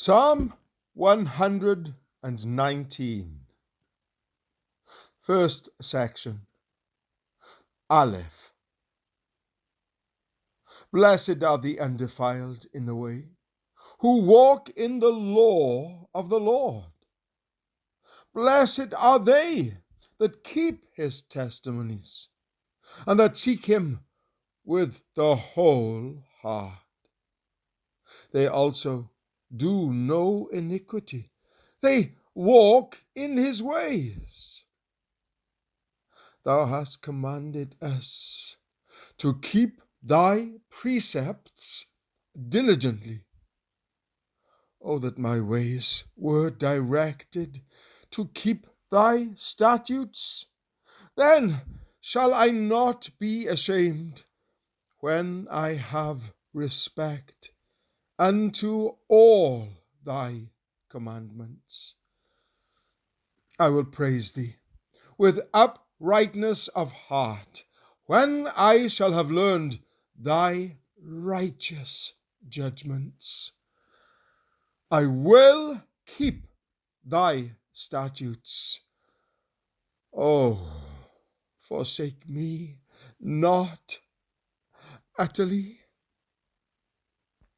Psalm 119, first section, Aleph. Blessed are the undefiled in the way, who walk in the law of the Lord. Blessed are they that keep his testimonies, and that seek him with the whole heart. They also do no iniquity. They walk in his ways. Thou hast commanded us to keep thy precepts diligently. Oh, that my ways were directed to keep thy statutes. Then shall I not be ashamed when I have respect unto all thy commandments. I will praise thee with uprightness of heart, when I shall have learned thy righteous judgments. I will keep thy statutes. Oh, forsake me not utterly.